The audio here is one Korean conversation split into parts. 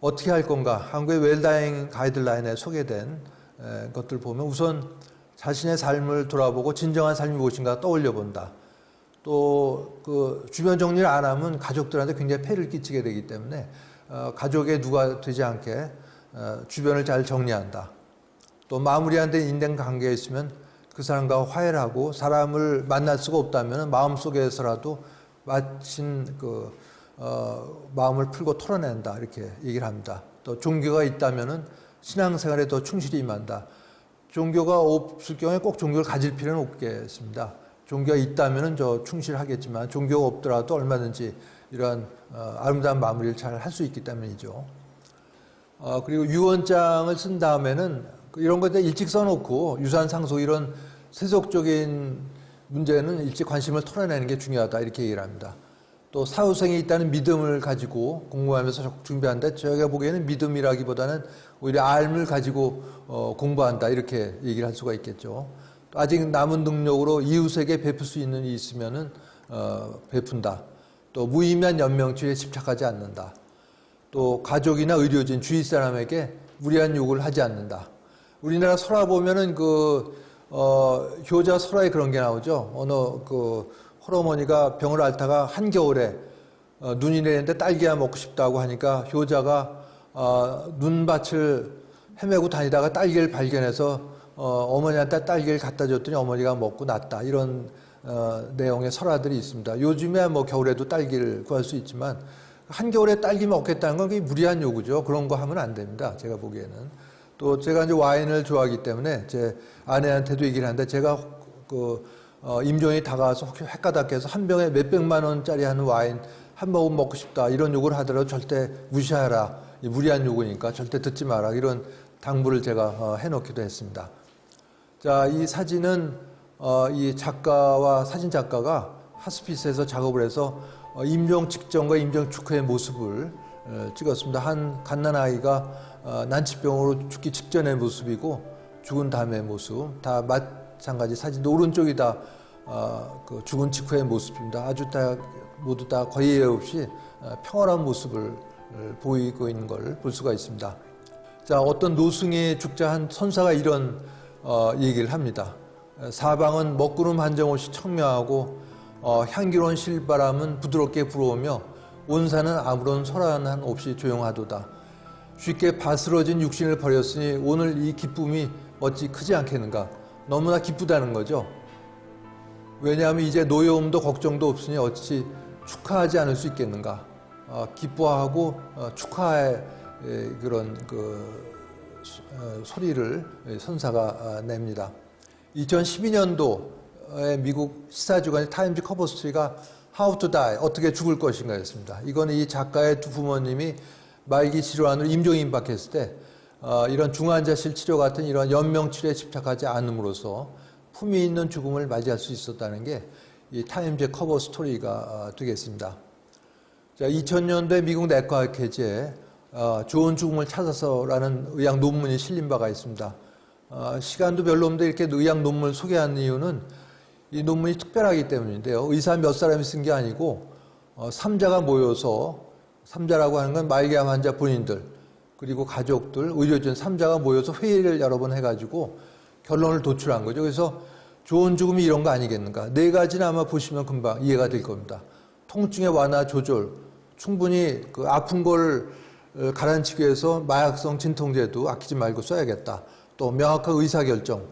어떻게 할 건가? 한국의 웰다잉 가이드라인에 소개된 것들 보면 우선 자신의 삶을 돌아보고 진정한 삶이 무엇인가 떠올려 본다. 또 그 주변 정리를 안 하면 가족들한테 굉장히 폐를 끼치게 되기 때문에 가족의 누가 되지 않게 주변을 잘 정리한다. 또 마무리한 데 인간 관계에 있으면 그 사람과 화해를 하고 사람을 만날 수가 없다면 마음속에서라도 마친 마음을 풀고 털어낸다 이렇게 얘기를 합니다. 또 종교가 있다면은 신앙생활에 더 충실히 임한다. 종교가 없을 경우에 꼭 종교를 가질 필요는 없겠습니다. 종교가 있다면은 충실하겠지만 종교가 없더라도 얼마든지 이러한 아름다운 마무리를 잘 할 수 있기 때문이죠. 그리고 유언장을 쓴 다음에는 이런 것에 일찍 써놓고 유산 상속 이런 세속적인 문제는 일찍 관심을 털어내는 게 중요하다 이렇게 얘기를 합니다. 또 사후생이 있다는 믿음을 가지고 공부하면서 준비한다. 제가 보기에는 믿음이라기보다는 오히려 알을 가지고 공부한다 이렇게 얘기를 할 수가 있겠죠. 또 아직 남은 능력으로 이웃에게 베풀 수 있는 일이 있으면은 베푼다. 또 무의미한 연명치에 집착하지 않는다. 또 가족이나 의료진, 주위 사람에게 무리한 요구를 하지 않는다. 우리나라 설화 보면은 효자 설화에 그런 게 나오죠. 어느 홀어머니가 병을 앓다가 한겨울에 눈이 내리는데 딸기야 먹고 싶다고 하니까 효자가 눈밭을 헤매고 다니다가 딸기를 발견해서 어머니한테 딸기를 갖다 줬더니 어머니가 먹고 났다. 이런 내용의 설화들이 있습니다. 요즘에 겨울에도 딸기를 구할 수 있지만 한겨울에 딸기 먹겠다는 건 그게 무리한 요구죠. 그런 거 하면 안 됩니다. 제가 보기에는. 또 제가 이제 와인을 좋아하기 때문에 제 아내한테도 얘기를 하는데 제가 임종이 다가와서 헷가닥해서 한 병에 몇백만 원짜리 하는 와인 한 모금 먹고 싶다 이런 요구를 하더라도 절대 무시하라. 무리한 요구니까 절대 듣지 마라. 이런 당부를 제가 해놓기도 했습니다. 자, 이 사진은 이 작가와 사진 작가가 하스피스에서 작업을 해서 임종 직전과 임종 축후의 모습을 찍었습니다. 한 갓난아이가 난치병으로 죽기 직전의 모습이고 죽은 다음의 모습 다 마찬가지 사진도 오른쪽이 다 죽은 직후의 모습입니다. 아주 모두 다 거의 예외 없이 평온한 모습을 보이고 있는 걸 볼 수가 있습니다. 자, 어떤 노승에 죽자 한 선사가 이런 얘기를 합니다. 사방은 먹구름 한 점 없이 청명하고 향기로운 실바람은 부드럽게 불어오며 온 산은 아무런 소란함 없이 조용하도다. 쉽게 바스러진 육신을 버렸으니 오늘 이 기쁨이 어찌 크지 않겠는가. 너무나 기쁘다는 거죠. 왜냐하면 이제 노여움도 걱정도 없으니 어찌 축하하지 않을 수 있겠는가. 기뻐하고 축하의 그런 소리를 선사가 냅니다. 2012년도에 미국 시사주간의 타임즈 커버 스토리가 How to Die, 어떻게 죽을 것인가였습니다. 이건 이 작가의 두 부모님이 말기 질환으로 임종이 임박했을 때 이런 중환자실 치료 같은 이런 연명치료에 집착하지 않음으로써 품위 있는 죽음을 맞이할 수 있었다는 게 이 타임즈 커버 스토리가 되겠습니다. 자, 2000년대 미국 내과학회지에 좋은 죽음을 찾아서라는 의학 논문이 실린 바가 있습니다. 시간도 별로 없는데 이렇게 의학 논문을 소개한 이유는 이 논문이 특별하기 때문인데요. 의사 몇 사람이 쓴 게 아니고 삼자가 모여서, 삼자라고 하는 건 말기암 환자 본인들 그리고 가족들, 의료진 삼자가 모여서 회의를 여러 번 해가지고 결론을 도출한 거죠. 그래서 좋은 죽음이 이런 거 아니겠는가. 네 가지는 아마 보시면 금방 이해가 될 겁니다. 통증의 완화 조절, 충분히 아픈 걸 가라앉히기 위해서 마약성 진통제도 아끼지 말고 써야겠다. 또 명확한 의사결정,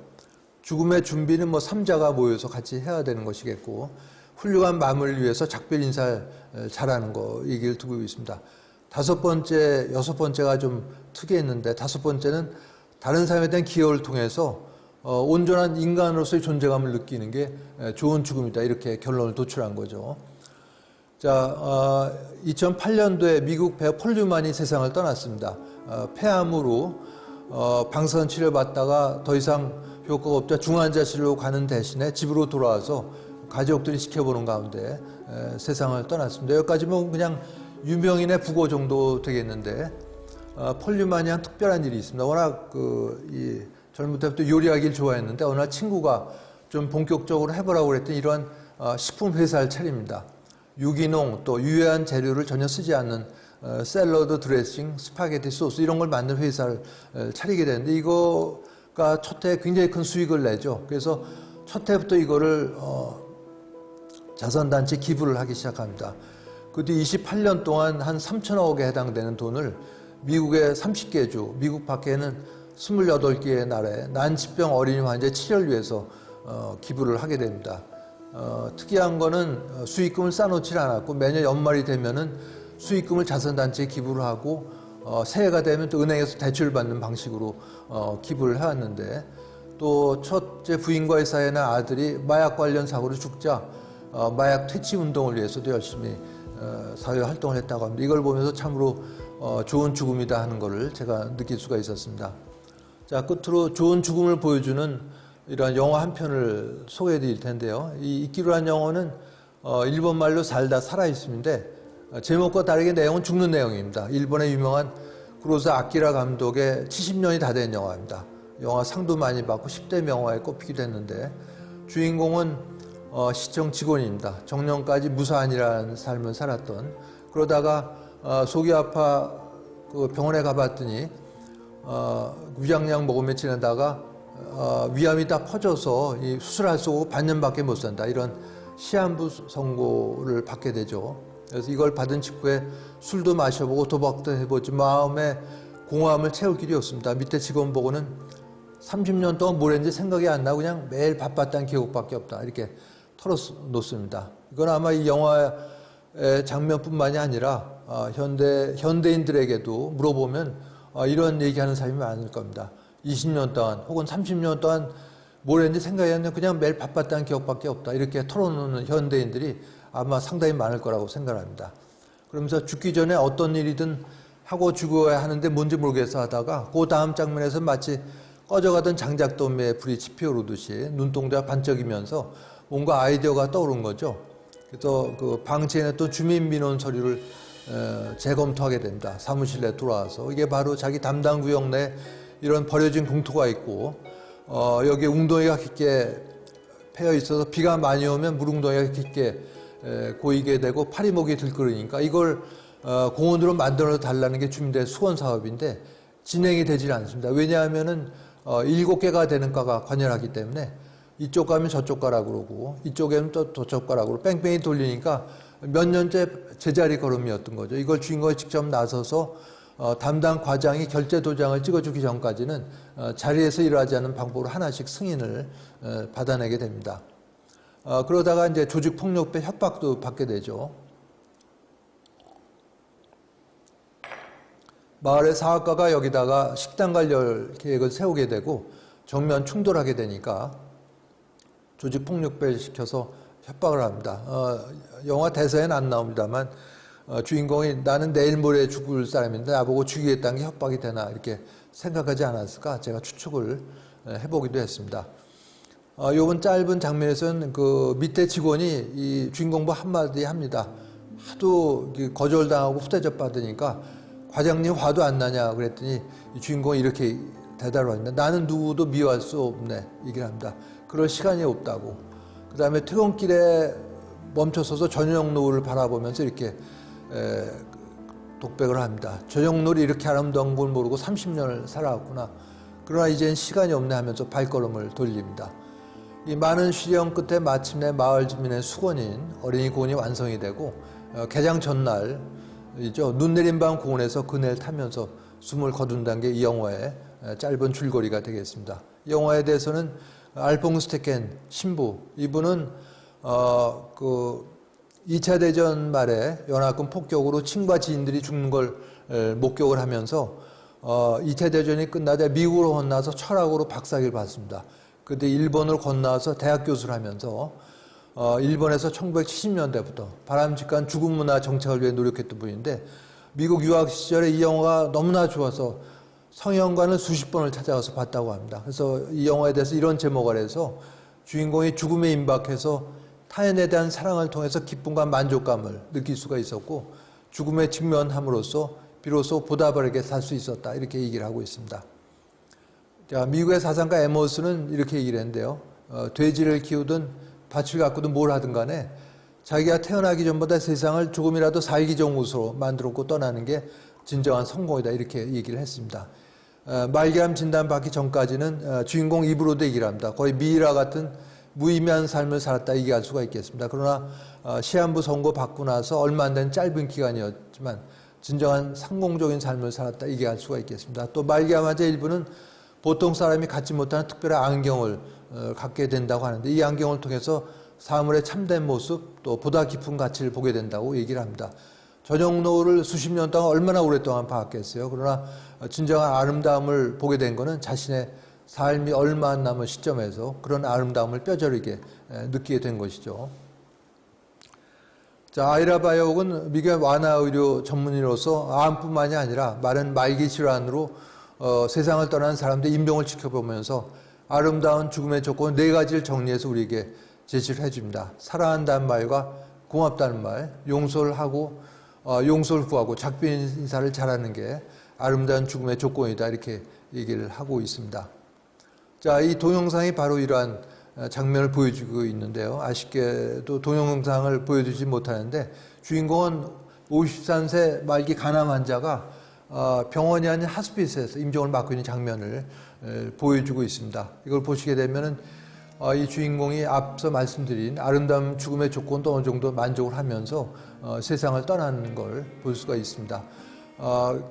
죽음의 준비는 삼자가 모여서 같이 해야 되는 것이겠고 훌륭한 마무리를 위해서 작별 인사를 잘하는 거 얘기를 두고 있습니다. 다섯 번째, 여섯 번째가 좀 특이했는데 다섯 번째는 다른 사람에 대한 기여를 통해서 온전한 인간으로서의 존재감을 느끼는 게 좋은 죽음이다. 이렇게 결론을 도출한 거죠. 자, 2008년도에 미국 배우 폴 뉴만이 세상을 떠났습니다. 폐암으로 방사선 치료를 받다가 더 이상 효과가 없자 중환자실로 가는 대신에 집으로 돌아와서 가족들이 지켜보는 가운데 세상을 떠났습니다. 여기까지는 그냥 유명인의 부고 정도 되겠는데 폴 뉴만이 한 특별한 일이 있습니다. 워낙 이 젊을 때부터 요리하기를 좋아했는데 어느 날 친구가 좀 본격적으로 해보라고 그랬더니 이러한 식품 회사를 차립니다. 유기농 또 유해한 재료를 전혀 쓰지 않는 샐러드 드레싱, 스파게티 소스 이런 걸 만든 회사를 차리게 되는데 이거가 첫 해에 굉장히 큰 수익을 내죠. 그래서 첫 해부터 이거를 자선단체 기부를 하기 시작합니다. 그 뒤 28년 동안 한 3천억에 해당되는 돈을 미국의 30개 주, 미국 밖에는 28개의 나라에 난치병 어린이 환자 치료를 위해서 기부를 하게 됩니다. 특이한 거는 수익금을 쌓아놓지 않았고 매년 연말이 되면은 수익금을 자선단체에 기부를 하고 새해가 되면 또 은행에서 대출을 받는 방식으로 기부를 해왔는데 또 첫째 부인과의 사이에는 아들이 마약 관련 사고로 죽자 마약 퇴치 운동을 위해서도 열심히 사회 활동을 했다고 합니다. 이걸 보면서 참으로 좋은 죽음이다 하는 것을 제가 느낄 수가 있었습니다. 자, 끝으로 좋은 죽음을 보여주는 이런 영화 한 편을 소개해 드릴 텐데요. 이 이끼루란 영화는 일본 말로 살다 살아 있음인데 제목과 다르게 내용은 죽는 내용입니다. 일본의 유명한 구로사 아키라 감독의 70년이 다 된 영화입니다. 영화 상도 많이 받고 10대 명화에 꼽히기도 했는데 주인공은 시청 직원입니다. 정년까지 무사한이라는 삶을 살았던 그러다가 속이 아파 그 병원에 가봤더니 위장약 먹으며 지내다가 위암이 다 퍼져서 이 수술할 수 없고 반년밖에 못 산다 이런 시한부 선고를 받게 되죠. 그래서 이걸 받은 직후에 술도 마셔보고 도박도 해보지 마음에 공허함을 채울 길이 없습니다. 밑에 직원 보고는 30년 동안 뭘 했는지 생각이 안 나고 그냥 매일 바빴다는 기억밖에 없다 이렇게 털어놓습니다. 이건 아마 이 영화의 장면뿐만이 아니라 현대인들에게도 물어보면 이런 얘기하는 사람이 많을 겁니다. 20년 동안 혹은 30년 동안 뭘 했는지 생각이 안 나고 그냥 매일 바빴다는 기억밖에 없다 이렇게 털어놓는 현대인들이 아마 상당히 많을 거라고 생각합니다. 그러면서 죽기 전에 어떤 일이든 하고 죽어야 하는데 뭔지 모르겠어 하다가 그 다음 장면에서 마치 꺼져가던 장작더미에 불이 지피오르듯이 눈동자가 반짝이면서 뭔가 아이디어가 떠오른 거죠. 그래서 그 방치해놨던 주민민원 서류를 재검토하게 됩니다. 사무실에 돌아와서 이게 바로 자기 담당 구역 내 이런 버려진 공터가 있고 여기에 웅덩이가 깊게 패여 있어서 비가 많이 오면 물웅덩이가 깊게 고이게 되고 파리목이 들끓으니까 이걸 공원으로 만들어 달라는 게 주민들의 수원 사업인데 진행이 되질 않습니다. 왜냐하면은 7개가 되는 과가 관여하기 때문에 이쪽 가면 저쪽 가라고 그러고 이쪽에는 또 저쪽 가라고 그러고 뺑뺑이 돌리니까 몇 년째 제자리 걸음이었던 거죠. 이걸 주인공이 직접 나서서 담당 과장이 결제 도장을 찍어주기 전까지는 자리에서 일하지 않는 방법으로 하나씩 승인을 받아내게 됩니다. 그러다가 이제 조직폭력배 협박도 받게 되죠. 마을의 사학가가 여기다가 식당갈 열 계획을 세우게 되고 정면 충돌하게 되니까 조직폭력배를 시켜서 협박을 합니다. 영화 대사에는 안 나옵니다만 주인공이 나는 내일 모레 죽을 사람인데 나보고 죽이겠다는 게 협박이 되나 이렇게 생각하지 않았을까 제가 추측을 해보기도 했습니다. 요번 짧은 장면에서는 그 밑에 직원이 이 주인공부 한마디 합니다. 하도 거절당하고 후대접 받으니까 과장님 화도 안 나냐 그랬더니 이 주인공이 이렇게 대답을 합니다. 나는 누구도 미워할 수 없네 얘기를 합니다. 그럴 시간이 없다고. 그 다음에 퇴근길에 멈춰서서 저녁 노을을 바라보면서 이렇게 독백을 합니다. 저녁 노을이 이렇게 아름다운 걸 모르고 30년을 살아왔구나. 그러나 이젠 시간이 없네 하면서 발걸음을 돌립니다. 이 많은 시련 끝에 마침내 마을 주민의 수건인 어린이 공원이 완성이 되고 개장 전날이죠. 눈 내린 밤 공원에서 그네를 타면서 숨을 거둔다는 게 이 영화의 짧은 줄거리가 되겠습니다. 이 영화에 대해서는 알퐁스 테켄 신부 이분은 그 2차 대전 말에 연합군 폭격으로 친구와 지인들이 죽는 걸 목격을 하면서 2차 대전이 끝나자 미국으로 건너서 철학으로 박사학위를 받습니다. 그때 일본으로 건너서 대학 교수를 하면서 일본에서 1970년대부터 바람직한 죽음 문화 정착을 위해 노력했던 분인데 미국 유학 시절에 이 영화가 너무나 좋아서 성형관을 수십 번을 찾아가서 봤다고 합니다. 그래서 이 영화에 대해서 이런 제목을 해서 주인공이 죽음에 임박해서 타인에 대한 사랑을 통해서 기쁨과 만족감을 느낄 수가 있었고 죽음에 직면함으로써 비로소 보답하게 살 수 있었다 이렇게 얘기를 하고 있습니다. 자, 미국의 사상가 에머스는 이렇게 얘기를 했는데요. 돼지를 키우든 밭을 가꾸든 뭘 하든 간에 자기가 태어나기 전보다 세상을 조금이라도 살기 좋은 곳으로 만들었고 떠나는 게 진정한 성공이다 이렇게 얘기를 했습니다. 말기암 진단 받기 전까지는 주인공 입으로도 얘기를 합니다. 거의 미이라 같은 무의미한 삶을 살았다 얘기할 수가 있겠습니다. 그러나 시한부 선고 받고 나서 얼마 안 된 짧은 기간이었지만 진정한 성공적인 삶을 살았다 얘기할 수가 있겠습니다. 또 말기암 환자 일부는 보통 사람이 갖지 못하는 특별한 안경을 갖게 된다고 하는데 이 안경을 통해서 사물의 참된 모습 또 보다 깊은 가치를 보게 된다고 얘기를 합니다. 저녁 노을을 수십 년 동안 얼마나 오랫동안 봐왔겠어요. 그러나 진정한 아름다움을 보게 된 것은 자신의 삶이 얼마 안 남은 시점에서 그런 아름다움을 뼈저리게 느끼게 된 것이죠. 자, 아이라 바이옥은 미국의 완화의료 전문의로서 암뿐만이 아니라 많은 말기 질환으로 세상을 떠난 사람들의 임종을 지켜보면서 아름다운 죽음의 조건 4가지를 정리해서 우리에게 제시를 해줍니다. 사랑한다는 말과 고맙다는 말, 용서를 하고 용서를 구하고 작별 인사를 잘하는 게 아름다운 죽음의 조건이다 이렇게 얘기를 하고 있습니다. 자, 이 동영상이 바로 이러한 장면을 보여주고 있는데요. 아쉽게도 동영상을 보여주지 못하는데 주인공은 53세 말기 간암 환자가 병원이 아닌 하스피스에서 임종을 맞고 있는 장면을 보여주고 있습니다. 이걸 보시게 되면은 이 주인공이 앞서 말씀드린 아름다운 죽음의 조건도 어느 정도 만족을 하면서 세상을 떠나는 걸 볼 수가 있습니다.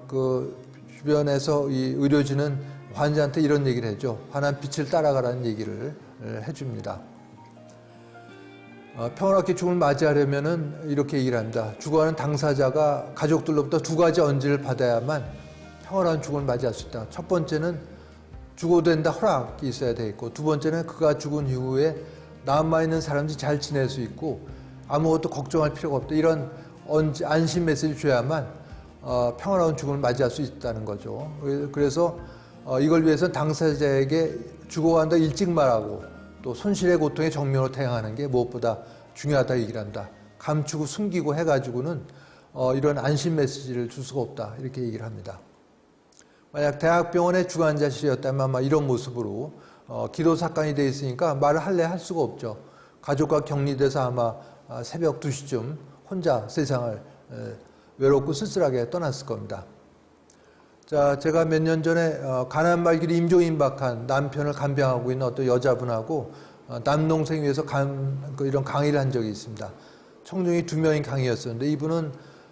그 주변에서 이 의료진은 환자한테 이런 얘기를 해줘. 환한 빛을 따라가라는 얘기를 해줍니다. 평화롭게 죽음을 맞이하려면은 이렇게 얘기를 합니다. 죽어가는 당사자가 가족들로부터 2가지 언지를 받아야만 평화로운 죽음을 맞이할 수 있다. 첫 번째는 죽어도 된다 허락이 있어야 되겠고, 두 번째는 그가 죽은 이후에 남아있는 사람들이 잘 지낼 수 있고 아무것도 걱정할 필요가 없다. 이런 안심 메시지를 줘야만 평화로운 죽음을 맞이할 수 있다는 거죠. 그래서 이걸 위해서 당사자에게 죽어간다 일찍 말하고 또 손실의 고통에 정면으로 대응하는 게 무엇보다 중요하다 얘기를 합니다. 감추고 숨기고 해가지고는 이런 안심 메시지를 줄 수가 없다 이렇게 얘기를 합니다. 만약 대학병원의 중환자실이었다면 아마 이런 모습으로 기도 삭간이 되어 있으니까 말을 할래 할 수가 없죠. 가족과 격리돼서 아마 새벽 2시쯤 혼자 세상을 외롭고 쓸쓸하게 떠났을 겁니다. 자, 제가 몇 년 전에 간암 말기로 임종임박한 남편을 간병하고 있는 어떤 여자분하고 남동생 위해서 이런 강의를 한 적이 있습니다. 청중이 2명인 강의였었는데 이분은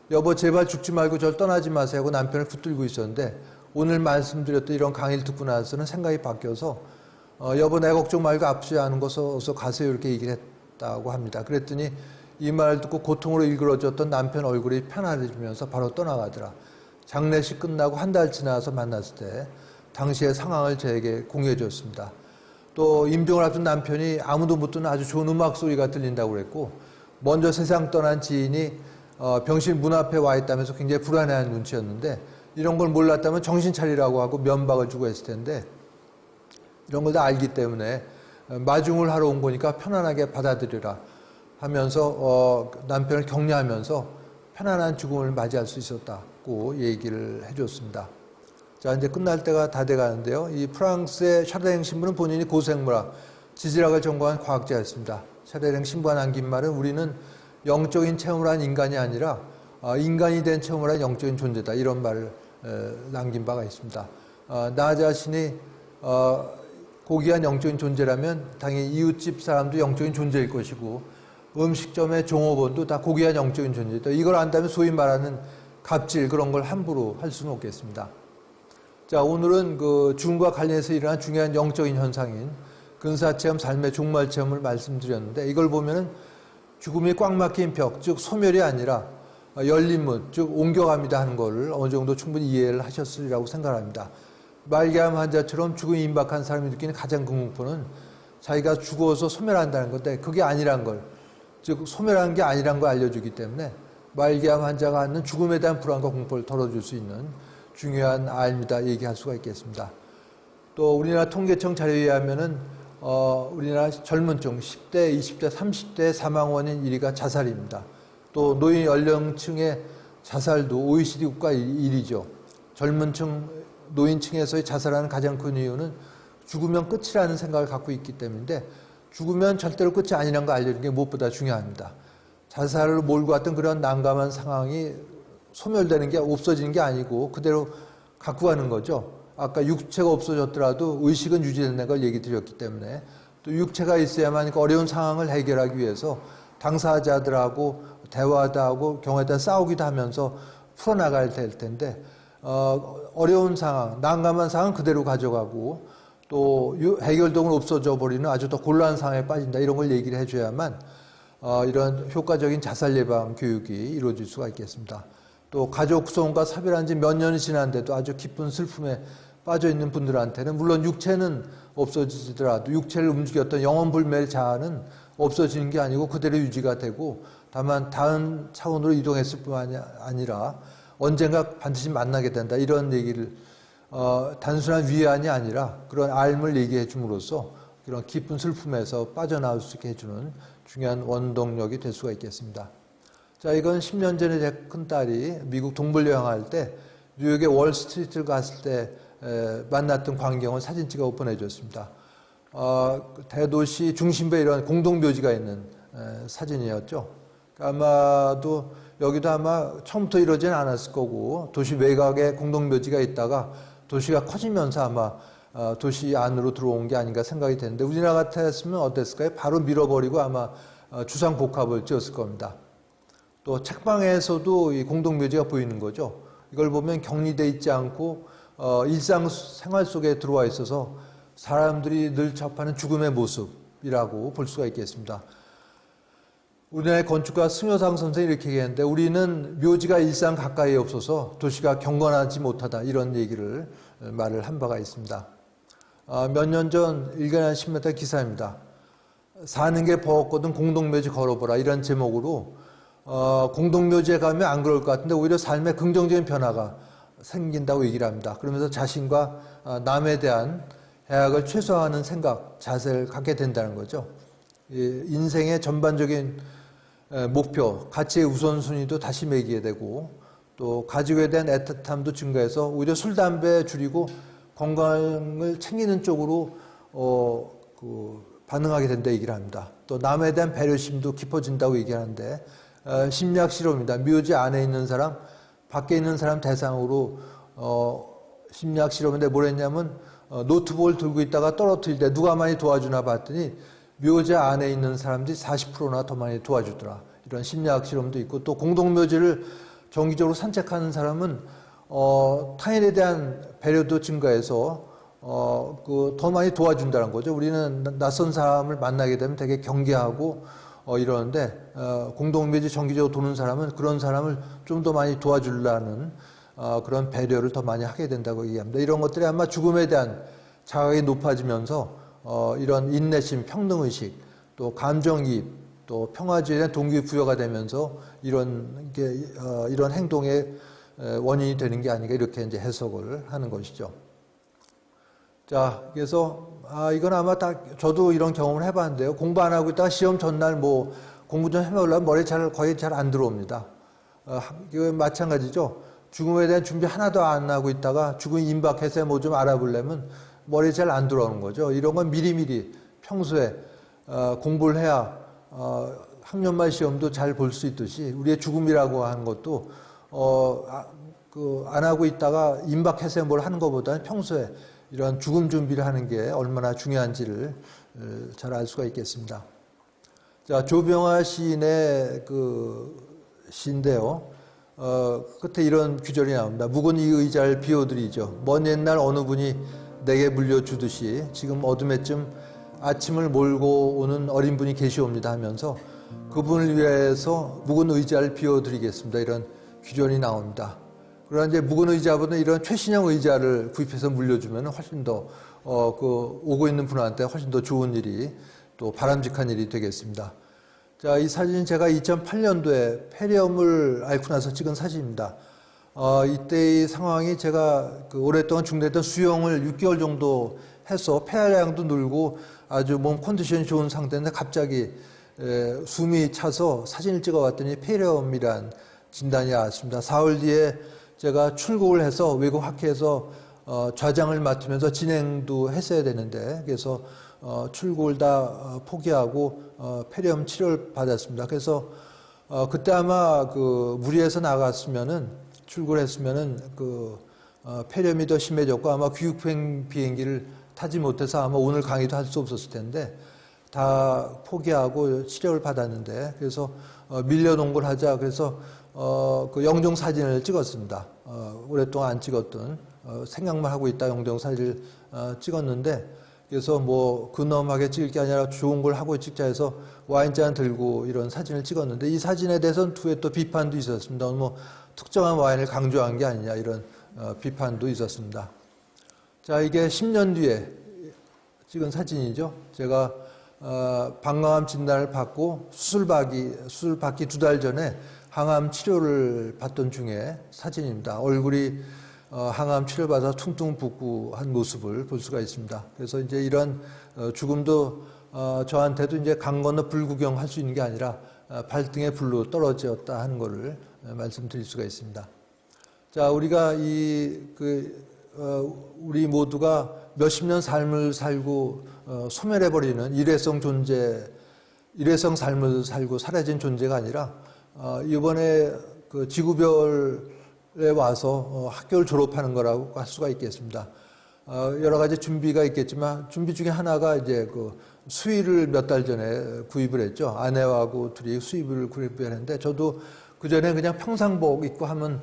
여보 제발 죽지 말고 절 떠나지 마세요 하고 남편을 붙들고 있었는데 오늘 말씀드렸던 이런 강의를 듣고 나서는 생각이 바뀌어서 여보 내 걱정 말고 아프지 않은 곳 어서 가세요 이렇게 얘기를 했다고 합니다. 그랬더니 이 말을 듣고 고통으로 일그러졌던 남편 얼굴이 편안해지면서 바로 떠나가더라. 장례식 끝나고 한 달 지나서 만났을 때 당시의 상황을 저에게 공유해 줬습니다. 또 임종을 앞둔 남편이 아무도 못 듣는 아주 좋은 음악 소리가 들린다고 그랬고 먼저 세상 떠난 지인이 병실 문 앞에 와 있다면서 굉장히 불안해하는 눈치였는데 이런 걸 몰랐다면 정신 차리라고 하고 면박을 주고 했을 텐데 이런 걸 다 알기 때문에 마중을 하러 온 거니까 편안하게 받아들여라 하면서 남편을 격려하면서 편안한 죽음을 맞이할 수 있었다고 얘기를 해줬습니다. 자, 이제 끝날 때가 다 돼가는데요. 이 프랑스의 샤르랭 신부는 본인이 고생물학, 지질학을 전공한 과학자였습니다. 샤르랭 신부가 남긴 말은 우리는 영적인 체험을 한 인간이 아니라 인간이 된 체험을 한 영적인 존재다. 이런 말을 남긴 바가 있습니다. 나 자신이 고귀한 영적인 존재라면 당연히 이웃집 사람도 영적인 존재일 것이고 음식점의 종업원도 다 고귀한 영적인 존재다. 이걸 안다면 소위 말하는 갑질 그런 걸 함부로 할 수는 없겠습니다. 자, 오늘은 그 죽음과 관련해서 일어난 중요한 영적인 현상인 근사체험, 삶의 종말체험을 말씀드렸는데 이걸 보면은 죽음이 꽉 막힌 벽, 즉 소멸이 아니라 열린 문, 즉 옮겨갑니다 하는 것을 어느 정도 충분히 이해를 하셨으리라고 생각합니다. 말기암 환자처럼 죽음이 임박한 사람이 느끼는 가장 큰 공포는 자기가 죽어서 소멸한다는 건데 그게 아니란 걸, 즉 소멸한 게 아니란 걸 알려주기 때문에 말기암 환자가 갖는 죽음에 대한 불안과 공포를 덜어줄 수 있는 중요한 알미다 얘기할 수가 있겠습니다. 또 우리나라 통계청 자료에 의하면은 우리나라 젊은 층 10대, 20대, 30대 사망 원인 1위가 자살입니다. 또 노인 연령층의 자살도 OECD 국가 1위죠. 젊은 층, 노인층에서의 자살하는 가장 큰 이유는 죽으면 끝이라는 생각을 갖고 있기 때문인데 죽으면 절대로 끝이 아니라는 걸 알려주는 게 무엇보다 중요합니다. 자살로 몰고 왔던 그런 난감한 상황이 소멸되는 게 없어지는 게 아니고 그대로 갖고 가는 거죠. 아까 육체가 없어졌더라도 의식은 유지된다는 걸 얘기 드렸기 때문에 또 육체가 있어야만 그 어려운 상황을 해결하기 위해서 당사자들하고 대화도 하고 경우에 따라 싸우기도 하면서 풀어나가야 될 텐데 어려운 상황, 난감한 상황은 그대로 가져가고 또 해결동은 없어져 버리는 아주 더 곤란한 상황에 빠진다 이런 걸 얘기를 해줘야만 이런 효과적인 자살 예방 교육이 이루어질 수가 있겠습니다. 또 가족 구성원과 사별한 지 몇 년이 지났는데도 아주 깊은 슬픔에 빠져 있는 분들한테는 물론 육체는 없어지더라도 육체를 움직였던 영혼불멸의 자아는 없어지는 게 아니고 그대로 유지가 되고 다만 다음 차원으로 이동했을 뿐만 아니라 언젠가 반드시 만나게 된다 이런 얘기를 단순한 위안이 아니라 그런 알을 얘기해 줌으로써 그런 깊은 슬픔에서 빠져나올 수 있게 해주는 중요한 원동력이 될 수가 있겠습니다. 자, 이건 10년 전에 제 큰딸이 미국 동물 여행할 때 뉴욕의 월스트리트를 갔을 때 만났던 광경을 사진 찍어 보내줬습니다. 대도시 중심부에 이런 공동묘지가 있는 사진이었죠. 아마도 여기도 아마 처음부터 이러지는 않았을 거고 도시 외곽에 공동묘지가 있다가 도시가 커지면서 아마 도시 안으로 들어온 게 아닌가 생각이 되는데 우리나라 같았으면 어땠을까요? 바로 밀어버리고 아마 주상복합을 지었을 겁니다. 또 책방에서도 이 공동묘지가 보이는 거죠. 이걸 보면 격리돼 있지 않고 일상생활 속에 들어와 있어서 사람들이 늘 접하는 죽음의 모습이라고 볼 수가 있겠습니다. 우리나라의 건축가 승효상 선생이 이렇게 얘기했는데 우리는 묘지가 일상 가까이에 없어서 도시가 경건하지 못하다 이런 얘기를 말을 한 바가 있습니다. 몇 년 전 일간한 10m 기사입니다. 사는 게 버겁거든 공동묘지 걸어보라 이런 제목으로 공동묘지에 가면 안 그럴 것 같은데 오히려 삶에 긍정적인 변화가 생긴다고 얘기를 합니다. 그러면서 자신과 남에 대한 해악을 최소화하는 생각, 자세를 갖게 된다는 거죠. 인생의 전반적인 목표, 가치의 우선순위도 다시 매기게 되고 또 가족에 대한 애틋함도 증가해서 오히려 술, 담배 줄이고 건강을 챙기는 쪽으로 반응하게 된다 얘기를 합니다. 또 남에 대한 배려심도 깊어진다고 얘기하는데 심리학 실험입니다. 묘지 안에 있는 사람, 밖에 있는 사람 대상으로 심리학 실험인데 뭘 했냐면 노트북을 들고 있다가 떨어뜨릴 때 누가 많이 도와주나 봤더니 묘지 안에 있는 사람들이 40%나 더 많이 도와주더라. 이런 심리학 실험도 있고 또 공동묘지를 정기적으로 산책하는 사람은 타인에 대한 배려도 증가해서 더 많이 도와준다는 거죠. 우리는 낯선 사람을 만나게 되면 되게 경계하고 이러는데 공동묘지 정기적으로 도는 사람은 그런 사람을 좀 더 많이 도와주려는 그런 배려를 더 많이 하게 된다고 얘기합니다. 이런 것들이 아마 죽음에 대한 자각이 높아지면서 이런 인내심, 평등의식, 또 감정이입, 또 평화주의에 대한 동기부여가 되면서 이런 행동의 원인이 되는 게 아닌가 이렇게 이제 해석을 하는 것이죠. 자, 그래서 이건 아마 다 저도 이런 경험을 해봤는데요. 공부 안 하고 있다가 시험 전날 뭐 공부 좀 해보려면 머리 거의 잘 안 들어옵니다. 이거 마찬가지죠. 죽음에 대한 준비 하나도 안 하고 있다가 죽음이 임박해서 뭐 좀 알아보려면 머리에 잘 안 들어오는 거죠. 이런 건 미리미리 평소에 공부를 해야 학년말 시험도 잘 볼 수 있듯이 우리의 죽음이라고 하는 것도 안 하고 있다가 임박해서 뭘 하는 것보다는 평소에 이런 죽음 준비를 하는 게 얼마나 중요한지를 잘 알 수가 있겠습니다. 자, 조병화 시인의 시인데요. 끝에 이런 귀절이 나옵니다. 묵은 이 의자를 비워드리죠. 먼 옛날 어느 분이 내게 물려주듯이 지금 어둠에쯤 아침을 몰고 오는 어린 분이 계시옵니다 하면서 그분을 위해서 묵은 의자를 비워드리겠습니다. 이런 귀절이 나옵니다. 그러나 이제 묵은 의자보다 이런 최신형 의자를 구입해서 물려주면 훨씬 더 오고 있는 분한테 훨씬 더 좋은 일이 또 바람직한 일이 되겠습니다. 자, 이 사진은 제가 2008년도에 폐렴을 앓고 나서 찍은 사진입니다. 이때의 상황이 제가 오랫동안 중단했던 수영을 6개월 정도 해서 폐활량도 늘고 아주 몸 컨디션이 좋은 상태인데 갑자기 숨이 차서 사진을 찍어봤더니 폐렴이란 진단이 왔습니다. 4월 뒤에 제가 출국을 해서 외국 학회에서 좌장을 맡으면서 진행도 했어야 되는데 그래서 출국을 다 포기하고 폐렴 치료를 받았습니다. 그래서 그때 아마 무리해서 나갔으면은, 출국했으면은, 폐렴이 더 심해졌고 아마 귀국행 비행기를 타지 못해서 아마 오늘 강의도 할 수 없었을 텐데, 다 포기하고 치료를 받았는데, 그래서 밀려놓은 걸 하자. 그래서 그 영정 사진을 찍었습니다. 오랫동안 안 찍었던, 생각만 하고 있다 영정 사진을 찍었는데, 그래서 뭐 근엄하게 찍을 게 아니라 좋은 걸 하고 찍자 해서 와인잔 들고 이런 사진을 찍었는데, 이 사진에 대해서는 후에 또 비판도 있었습니다. 뭐 특정한 와인을 강조한 게 아니냐 이런 비판도 있었습니다. 자, 이게 10년 뒤에 찍은 사진이죠. 제가 방광암 진단을 받고 수술 받기 2달 전에 항암 치료를 받던 중에 사진입니다. 얼굴이 항암 치료를 받아서 퉁퉁 붓고 한 모습을 볼 수가 있습니다. 그래서 이제 이런 죽음도 저한테도 이제 강 건너 불구경 할 수 있는 게 아니라 발등에 불로 떨어졌다 하는 것을 말씀드릴 수가 있습니다. 자, 우리가 우리 모두가 몇십 년 삶을 살고 소멸해버리는 일회성 삶을 살고 사라진 존재가 아니라 이번에 지구별에 와서 학교를 졸업하는 거라고 할 수가 있겠습니다. 여러 가지 준비가 있겠지만 준비 중에 하나가 이제 수의를 몇 달 전에 구입을 했죠. 아내하고 둘이 수의를 구입했는데, 저도 그 전에 그냥 평상복 입고 하면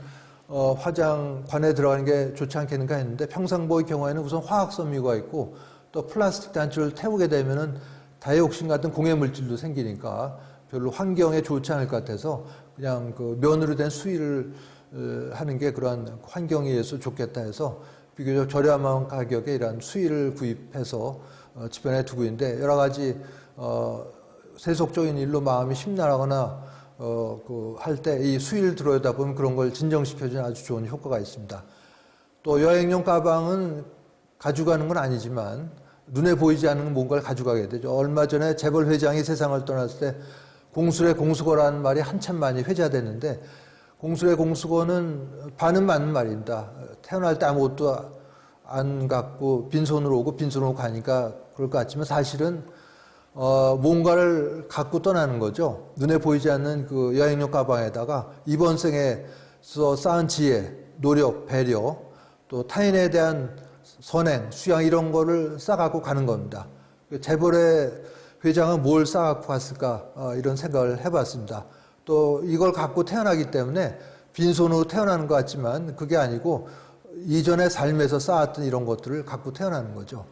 화장관에 들어가는 게 좋지 않겠는가 했는데, 평상복의 경우에는 우선 화학 섬유가 있고 또 플라스틱 단추를 태우게 되면은 다이옥신 같은 공해 물질도 생기니까 별로 환경에 좋지 않을 것 같아서 그냥 면으로 된 수의를 하는 게 그러한 환경에 의해서 좋겠다 해서 비교적 저렴한 가격에 이런 수의를 구입해서 주변에 두고 있는데, 여러 가지 세속적인 일로 마음이 심란하거나 할 때 이 수의를 들여다보면 그런 걸 진정시켜주는 아주 좋은 효과가 있습니다. 또 여행용 가방은 가져가는 건 아니지만 눈에 보이지 않는 뭔가를 가져가게 되죠. 얼마 전에 재벌 회장이 세상을 떠났을 때 공술의 공수거라는 말이 한참 많이 회자됐는데, 공술의 공수거는 반은 맞는 말입니다. 태어날 때 아무것도 안 갖고 빈손으로 오고 빈손으로 가니까 그럴 것 같지만 사실은 뭔가를 갖고 떠나는 거죠. 눈에 보이지 않는 여행용 가방에다가 이번 생에서 쌓은 지혜, 노력, 배려, 또 타인에 대한 선행, 수양 이런 거를 싸갖고 가는 겁니다. 재벌의 회장은 뭘 싸갖고 갔을까 이런 생각을 해봤습니다. 또 이걸 갖고 태어나기 때문에 빈손으로 태어나는 것 같지만 그게 아니고 이전의 삶에서 쌓았던 이런 것들을 갖고 태어나는 거죠.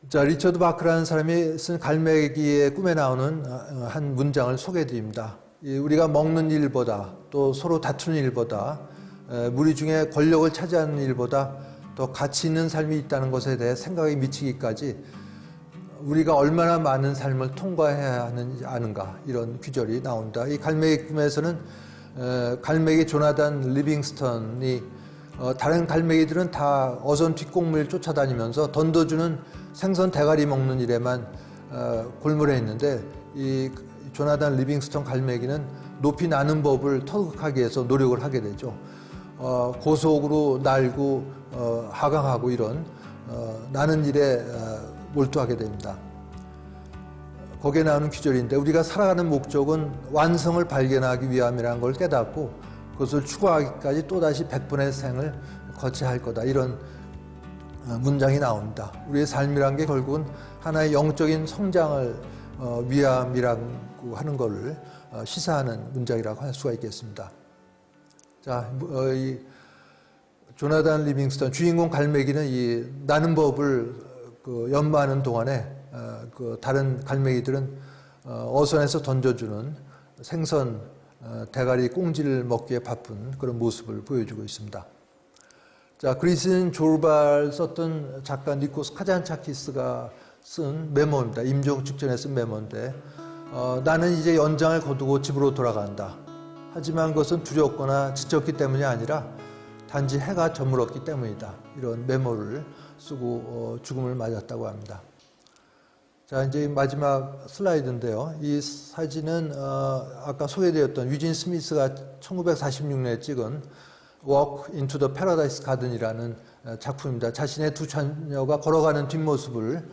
자, 리처드 바크라는 사람이 쓴 갈매기의 꿈에 나오는 한 문장을 소개해 드립니다. 우리가 먹는 일보다 또 서로 다투는 일보다 무리 중에 권력을 차지하는 일보다 더 가치 있는 삶이 있다는 것에 대해 생각이 미치기까지 우리가 얼마나 많은 삶을 통과해야 하는가 이런 귀절이 나옵니다. 이 갈매기 꿈에서는 갈매기 조나단 리빙스턴이 다른 갈매기들은 다 어선 뒷공무를 쫓아다니면서 던져주는 생선 대가리 먹는 일에만 골몰해 있는데, 이 조나단 리빙스턴 갈매기는 높이 나는 법을 터득하기 위해서 노력을 하게 되죠. 고속으로 날고 하강하고 이런 나는 일에 몰두하게 됩니다. 거기에 나오는 귀절인데, 우리가 살아가는 목적은 완성을 발견하기 위함이라는 걸 깨닫고 그것을 추구하기까지 또다시 100번의 생을 거쳐야 할 거다, 이런 문장이 나옵니다. 우리의 삶이란 게 결국은 하나의 영적인 성장을 위함이라고 하는 것을 시사하는 문장이라고 할 수가 있겠습니다. 자, 이 조나단 리빙스턴 주인공 갈매기는 이 나는 법을 연마하는 동안에 다른 갈매기들은 어선에서 던져주는 생선 대가리 꽁지를 먹기에 바쁜 그런 모습을 보여주고 있습니다. 자, 그리스인 졸발 썼던 작가 니코스 카잔차키스가 쓴 메모입니다. 임종 직전에 쓴 메모인데, 나는 이제 연장을 거두고 집으로 돌아간다. 하지만 그것은 두렵거나 지쳤기 때문이 아니라 단지 해가 저물었기 때문이다. 이런 메모를 쓰고 죽음을 맞았다고 합니다. 자, 이제 마지막 슬라이드인데요. 이 사진은 아까 소개되었던 유진 스미스가 1946년에 찍은 Walk into the Paradise Garden이라는 작품입니다. 자신의 두 자녀가 걸어가는 뒷모습을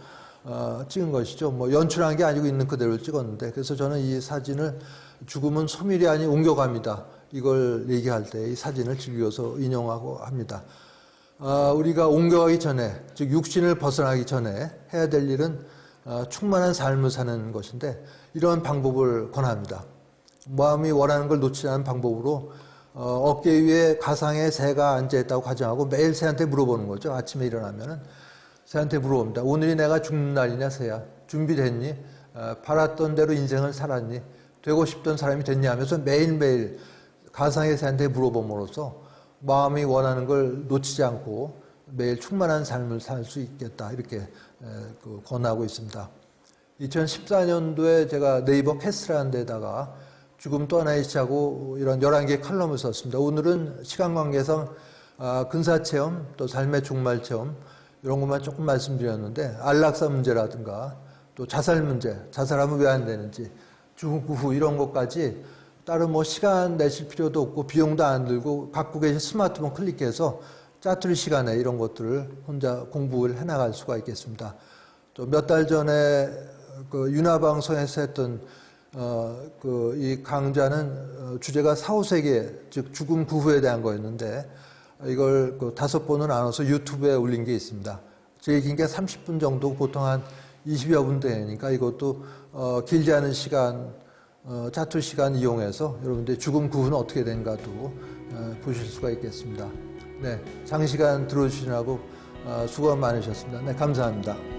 찍은 것이죠. 뭐 연출한 게 아니고 있는 그대로 찍었는데, 그래서 저는 이 사진을 죽음은 소멸이 아닌 옮겨갑니다, 이걸 얘기할 때 이 사진을 즐겨서 인용하고 합니다. 우리가 옮겨가기 전에, 즉 육신을 벗어나기 전에 해야 될 일은 충만한 삶을 사는 것인데, 이런 방법을 권합니다. 마음이 원하는 걸 놓치지 않는 방법으로 어깨 위에 가상의 새가 앉아있다고 가정하고 매일 새한테 물어보는 거죠. 아침에 일어나면은 새한테 물어봅니다. 오늘이 내가 죽는 날이냐 새야, 준비됐니? 바랐던 대로 인생을 살았니? 되고 싶던 사람이 됐냐 하면서 매일매일 가상의 새한테 물어봄으로써 마음이 원하는 걸 놓치지 않고 매일 충만한 삶을 살 수 있겠다, 이렇게 권하고 있습니다. 2014년도에 제가 네이버 캐스트라는 데다가 죽음 또 하나의 시하고 이런 11개의 칼럼을 썼습니다. 오늘은 시간 관계상 근사체험, 또 삶의 종말체험 이런 것만 조금 말씀드렸는데, 안락사 문제라든가 또 자살 문제, 자살하면 왜 안 되는지, 죽음 후 이런 것까지 따로 뭐 시간 내실 필요도 없고 비용도 안 들고 갖고 계신 스마트폰 클릭해서 짜투리 시간에 이런 것들을 혼자 공부를 해나갈 수가 있겠습니다. 또 몇 달 전에 그 윤화방송에서 했던 이 강좌는 주제가 사후세계, 즉 죽음 그 후에 대한 거였는데, 이걸 5번을 나눠서 유튜브에 올린 게 있습니다. 제일 긴 게 30분 정도, 보통 한 20여 분 되니까 이것도 길지 않은 시간, 짜투리 시간 이용해서 여러분들 죽음 그 후는 어떻게 된가도 보실 수가 있겠습니다. 네, 장시간 들어주시느라고 수고 많으셨습니다. 네, 감사합니다.